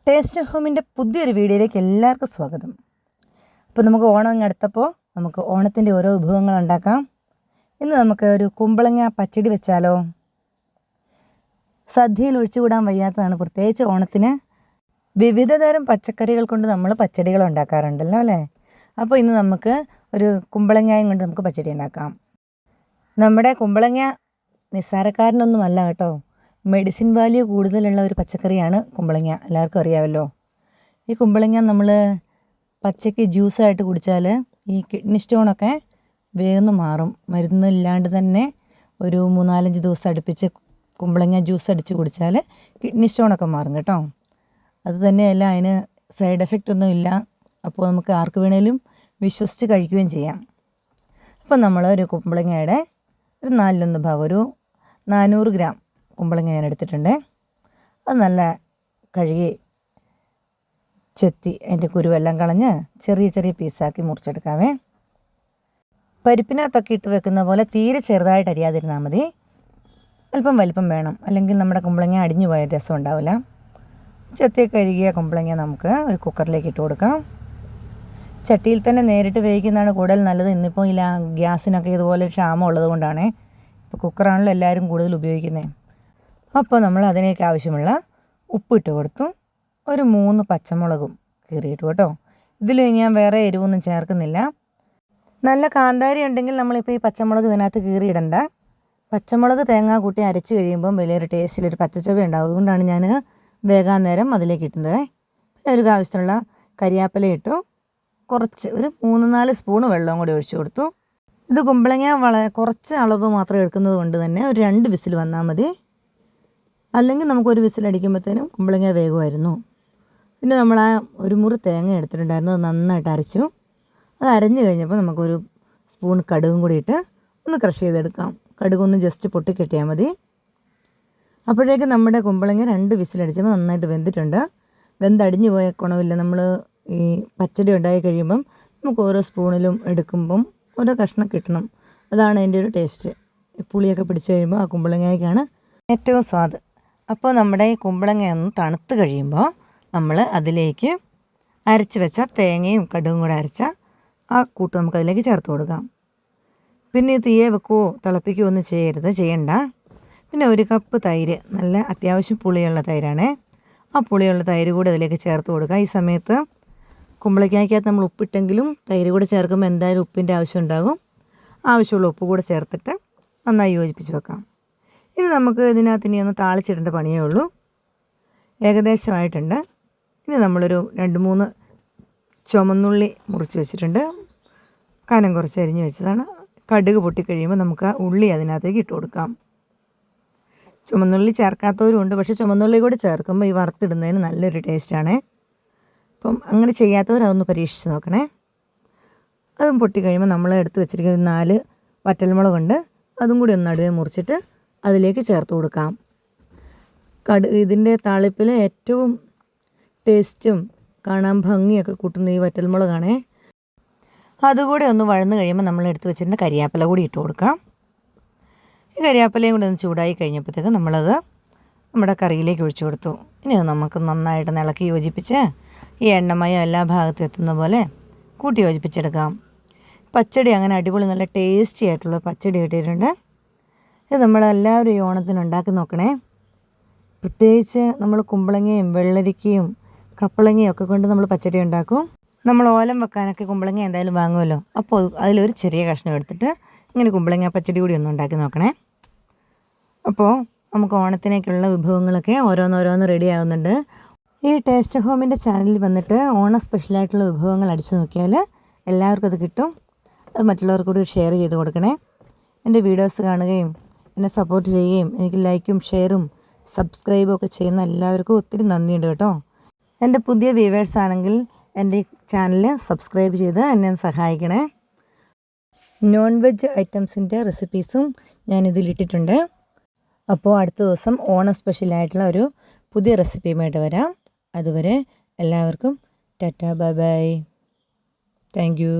Taste ഹോമിൻ്റെ പുതിയൊരു വീഡിയോയിലേക്ക് എല്ലാവർക്കും സ്വാഗതം. അപ്പോൾ നമുക്ക് ഓണം അങ്ങ് അടുത്തപ്പോൾ നമുക്ക് ഓണത്തിൻ്റെ ഓരോ വിഭവങ്ങൾ ഉണ്ടാക്കാം. ഇന്ന് നമുക്ക് ഒരു കുമ്പളങ്ങ പച്ചടി വെച്ചാലോ. സദ്യയിൽ ഒഴിച്ചുകൂടാൻ വയ്യാത്തതാണ്, പ്രത്യേകിച്ച് ഓണത്തിന്. വിവിധ തരം പച്ചക്കറികൾ കൊണ്ട് നമ്മൾ പച്ചടികൾ ഉണ്ടാക്കാറുണ്ടല്ലോ അല്ലേ. അപ്പോൾ ഇന്ന് നമുക്ക് ഒരു കുമ്പളങ്ങയും കൊണ്ട് നമുക്ക് പച്ചടി ഉണ്ടാക്കാം. നമ്മുടെ കുമ്പളങ്ങ നിസ്സാരക്കാരനൊന്നുമല്ല കേട്ടോ. മെഡിസിൻ വാല്യൂ കൂടുതലുള്ള ഒരു പച്ചക്കറിയാണ് കുമ്പളങ്ങ, എല്ലാവർക്കും അറിയാമല്ലോ. ഈ കുമ്പളങ്ങ നമ്മൾ പച്ചയ്ക്ക് ജ്യൂസായിട്ട് കുടിച്ചാൽ ഈ കിഡ്നി സ്റ്റോണൊക്കെ വേഗം മാറും. മരുന്നില്ലാണ്ട് തന്നെ ഒരു 3-4 ദിവസം അടുപ്പിച്ച് കുമ്പളങ്ങ ജ്യൂസ് അടിച്ച് കുടിച്ചാൽ കിഡ്നി സ്റ്റോണൊക്കെ മാറും കേട്ടോ. അതുതന്നെയല്ല, അതിന് സൈഡ് എഫക്റ്റ് ഒന്നും ഇല്ല. അപ്പോൾ നമുക്ക് ആർക്ക് വേണേലും വിശ്വസിച്ച് കഴിക്കുകയും ചെയ്യാം. അപ്പോൾ നമ്മൾ ഒരു കുമ്പളങ്ങയുടെ ഒരു 1/4 ഭാഗം, ഒരു 400 ഗ്രാം കുമ്പളങ്ങ ഞാൻ എടുത്തിട്ടുണ്ട്. അത് നല്ല കഴുകി ചെത്തി അതിൻ്റെ കുരുവെല്ലാം കളഞ്ഞ് ചെറിയ ചെറിയ പീസാക്കി മുറിച്ചെടുക്കാവേ. പരിപ്പിനകത്തൊക്കെ ഇട്ട് വെക്കുന്ന പോലെ തീരെ ചെറുതായിട്ട് അരിയാതിരുന്നാൽ മതി. അല്പം വലിപ്പം വേണം, അല്ലെങ്കിൽ നമ്മുടെ കുമ്പളങ്ങ അടിഞ്ഞു പോയ രസം ഉണ്ടാവില്ല. ചെത്തി കഴുകിയ കുമ്പളങ്ങ നമുക്ക് ഒരു കുക്കറിലേക്ക് ഇട്ട് കൊടുക്കാം. ചട്ടിയിൽ തന്നെ നേരിട്ട് വേവിക്കുന്നതാണ് കൂടുതൽ നല്ലത്. ഇന്നിപ്പോൾ ഇല്ല, ഗ്യാസിനൊക്കെ ഇതുപോലെ ക്ഷാമം ഉള്ളത് കൊണ്ടാണ് ഇപ്പോൾ കുക്കറാണല്ലോ എല്ലാവരും കൂടുതൽ ഉപയോഗിക്കുന്നത്. അപ്പോൾ നമ്മൾ അതിലേക്ക് ആവശ്യമുള്ള ഉപ്പിട്ട് കൊടുത്തു. ഒരു 3 പച്ചമുളകും കീറിയിട്ടു കേട്ടോ. ഇതിൽ ഞാൻ വേറെ എരിവൊന്നും ചേർക്കുന്നില്ല. നല്ല കാന്താരി ഉണ്ടെങ്കിൽ നമ്മളിപ്പോൾ ഈ പച്ചമുളക് ഇതിനകത്ത് കീറിയിടണ്ട. പച്ചമുളക് തേങ്ങ കൂട്ടി അരച്ച് കഴിയുമ്പം വലിയൊരു ടേസ്റ്റിലൊരു പച്ചച്ചൊവ ഉണ്ടാവും. അതുകൊണ്ടാണ് ഞാൻ വേഗം നേരം അതിലേക്ക് ഇട്ടുന്നത്. പിന്നെ ഒരു ആവശ്യത്തിനുള്ള കരിയാപ്പില ഇട്ടു. കുറച്ച് ഒരു 3-4 സ്പൂണ് വെള്ളവും കൂടി ഒഴിച്ചു കൊടുത്തു. ഇത് കുമ്പളങ്ങ കുറച്ച് അളവ് മാത്രം എടുക്കുന്നത് കൊണ്ട് തന്നെ ഒരു 2 വിസിൽ വന്നാൽ മതി. അല്ലെങ്കിൽ നമുക്കൊരു വിസിലടിക്കുമ്പോഴത്തേനും കുമ്പളങ്ങ വേഗമായിരുന്നു. പിന്നെ നമ്മൾ ആ ഒരു മുറി തേങ്ങ എടുത്തിട്ടുണ്ടായിരുന്നു, അത് നന്നായിട്ട് അരച്ചു. അത് അരഞ്ഞു കഴിഞ്ഞപ്പോൾ നമുക്കൊരു സ്പൂൺ കടുകും കൂടി ഇട്ട് ഒന്ന് ക്രഷ് ചെയ്തെടുക്കാം. കടുകൊന്ന് ജസ്റ്റ് പൊട്ടിക്കെട്ടിയാൽ മതി. അപ്പോഴേക്കും നമ്മുടെ കുമ്പളങ്ങ 2 വിസിലടിച്ചപ്പോൾ നന്നായിട്ട് വെന്തിട്ടുണ്ട്. വെന്തടിഞ്ഞു പോയ ഗുണമില്ല. നമ്മൾ ഈ പച്ചടി ഉണ്ടാക്കി കഴിയുമ്പം നമുക്ക് ഓരോ സ്പൂണിലും എടുക്കുമ്പം ഓരോ കഷ്ണം കിട്ടണം. അതാണ് അതിൻ്റെ ഒരു ടേസ്റ്റ്. പുളിയൊക്കെ പിടിച്ച് കഴിയുമ്പോൾ ആ കുമ്പളങ്ങയ്ക്കാണ് ഏറ്റവും സ്വാദ്. അപ്പോൾ നമ്മുടെ ഈ കുമ്പളങ്ങ ഒന്ന് തണുത്ത് കഴിയുമ്പോൾ നമ്മൾ അതിലേക്ക് അരച്ച് വെച്ച തേങ്ങയും കടുകും കൂടെ അരച്ച ആ കൂട്ട് നമുക്കതിലേക്ക് ചേർത്ത് കൊടുക്കാം. പിന്നെ തീയെ വെക്കുകയോ തിളപ്പിക്കുകയോ ഒന്നും ചെയ്യണ്ട. പിന്നെ 1 കപ്പ് തൈര്, നല്ല അത്യാവശ്യം പുളിയുള്ള തൈരാണ്. ആ പുളിയുള്ള തൈര് കൂടെ അതിലേക്ക് ചേർത്ത് കൊടുക്കുക. ഈ സമയത്ത് കുമ്പളങ്ങയ്ക്കകത്ത് നമ്മൾ ഉപ്പിട്ടെങ്കിലും തൈര് കൂടെ ചേർക്കുമ്പോൾ എന്തായാലും ഉപ്പിൻ്റെ ആവശ്യം ഉണ്ടാകും. ആവശ്യമുള്ള ഉപ്പ് കൂടെ ചേർത്തിട്ട് നന്നായി യോജിപ്പിച്ച് വെക്കാം. ഇനി നമുക്ക് ഇതിനകത്ത് ഇനി ഒന്ന് താളിച്ചിടേണ്ട പണിയേ ഉള്ളൂ. ഏകദേശമായിട്ടുണ്ട്. ഇനി നമ്മളൊരു 2-3 ചുമന്നുള്ളി മുറിച്ച് വെച്ചിട്ടുണ്ട്, കനം കുറച്ച് അരിഞ്ഞ് വെച്ചതാണ്. കടുക് പൊട്ടിക്കഴിയുമ്പോൾ നമുക്ക് ആ ഉള്ളി അതിനകത്തേക്ക് ഇട്ട് കൊടുക്കാം. ചുമന്നുള്ളി ചേർക്കാത്തവരും ഉണ്ട്, പക്ഷേ ചുമന്നുള്ളി കൂടി ചേർക്കുമ്പോൾ ഈ വറുത്തിടുന്നതിന് നല്ലൊരു ടേസ്റ്റാണ്. അപ്പം അങ്ങനെ ചെയ്യാത്തവർ അതൊന്ന് പരീക്ഷിച്ച് നോക്കണേ. അതും പൊട്ടിക്കഴിയുമ്പോൾ നമ്മൾ എടുത്ത് വെച്ചിരിക്കുന്ന 4 വറ്റൽമുളകുണ്ട്, അതും കൂടി ഒന്ന് നടുവേ മുറിച്ചിട്ട് അതിലേക്ക് ചേർത്ത് കൊടുക്കാം. ഇതിൻ്റെ താളിപ്പിൽ ഏറ്റവും ടേസ്റ്റും കാണാൻ ഭംഗിയൊക്കെ കൂട്ടുന്ന ഈ വറ്റൽമുളകാണേ. അതുകൂടി ഒന്ന് വഴന്ന് കഴിയുമ്പോൾ നമ്മൾ എടുത്ത് വെച്ചിരുന്ന കരിയാപ്പില കൂടി ഇട്ട് കൊടുക്കാം. ഈ കരിയാപ്പിലയും കൂടി ഒന്ന് ചൂടായി കഴിഞ്ഞപ്പോഴത്തേക്ക് നമ്മളത് നമ്മുടെ കറിയിലേക്ക് ഒഴിച്ചു കൊടുത്തു. ഇനി നമുക്ക് നന്നായിട്ട് ഇളക്കി യോജിപ്പിച്ച് ഈ എണ്ണമയം എല്ലാ ഭാഗത്തും എത്തുന്ന പോലെ കൂട്ടി യോജിപ്പിച്ചെടുക്കാം. പച്ചടി അങ്ങനെ അടിപൊളി നല്ല ടേസ്റ്റി ആയിട്ടുള്ള പച്ചടി കിട്ടിയിട്ടുണ്ട്. ഇത് നമ്മളെല്ലാവരും ഈ ഓണത്തിന് ഉണ്ടാക്കി നോക്കണേ. പ്രത്യേകിച്ച് നമ്മൾ കുമ്പളങ്ങയും വെള്ളരിക്കയും കപ്പളങ്ങയും ഒക്കെ കൊണ്ട് നമ്മൾ പച്ചടി ഉണ്ടാക്കും. നമ്മൾ ഓലം വെക്കാനൊക്കെ കുമ്പളങ്ങ എന്തായാലും വാങ്ങുമല്ലോ. അപ്പോൾ അതിലൊരു ചെറിയ കഷ്ണം എടുത്തിട്ട് ഇങ്ങനെ കുമ്പളങ്ങ പച്ചടി കൂടി ഒന്ന് ഉണ്ടാക്കി നോക്കണേ. അപ്പോൾ നമുക്ക് ഓണത്തിനേക്കുള്ള വിഭവങ്ങളൊക്കെ ഓരോന്നോരോന്ന് റെഡി ആകുന്നുണ്ട്. ഈ ടേസ്റ്റ് ഹോമിൻ്റെ ചാനലിൽ വന്നിട്ട് ഓണ സ്പെഷ്യലായിട്ടുള്ള വിഭവങ്ങൾ അടിച്ചു നോക്കിയാൽ എല്ലാവർക്കും അത് കിട്ടും. അത് മറ്റുള്ളവർക്ക് കൂടി ഷെയർ ചെയ്ത് കൊടുക്കണേ. എൻ്റെ വീഡിയോസ് കാണുകയും എന്നെ സപ്പോർട്ട് ചെയ്യുകയും എനിക്ക് ലൈക്കും ഷെയറും സബ്സ്ക്രൈബും ഒക്കെ ചെയ്യുന്ന എല്ലാവർക്കും ഒത്തിരി നന്ദിയുണ്ട് കേട്ടോ. എൻ്റെ പുതിയ വ്യൂവേഴ്സ് ആണെങ്കിൽ എൻ്റെ ചാനൽ സബ്സ്ക്രൈബ് ചെയ്ത് എന്നെ സഹായിക്കണേ. നോൺ വെജ് ഐറ്റംസിൻ്റെ റെസിപ്പീസും ഞാനിതിലിട്ടിട്ടുണ്ട്. അപ്പോൾ അടുത്ത ദിവസം ഓണ സ്പെഷ്യലായിട്ടുള്ള ഒരു പുതിയ റെസിപ്പിയുമായിട്ട് വരാം. അതുവരെ എല്ലാവർക്കും Tata, bye bye, thank you.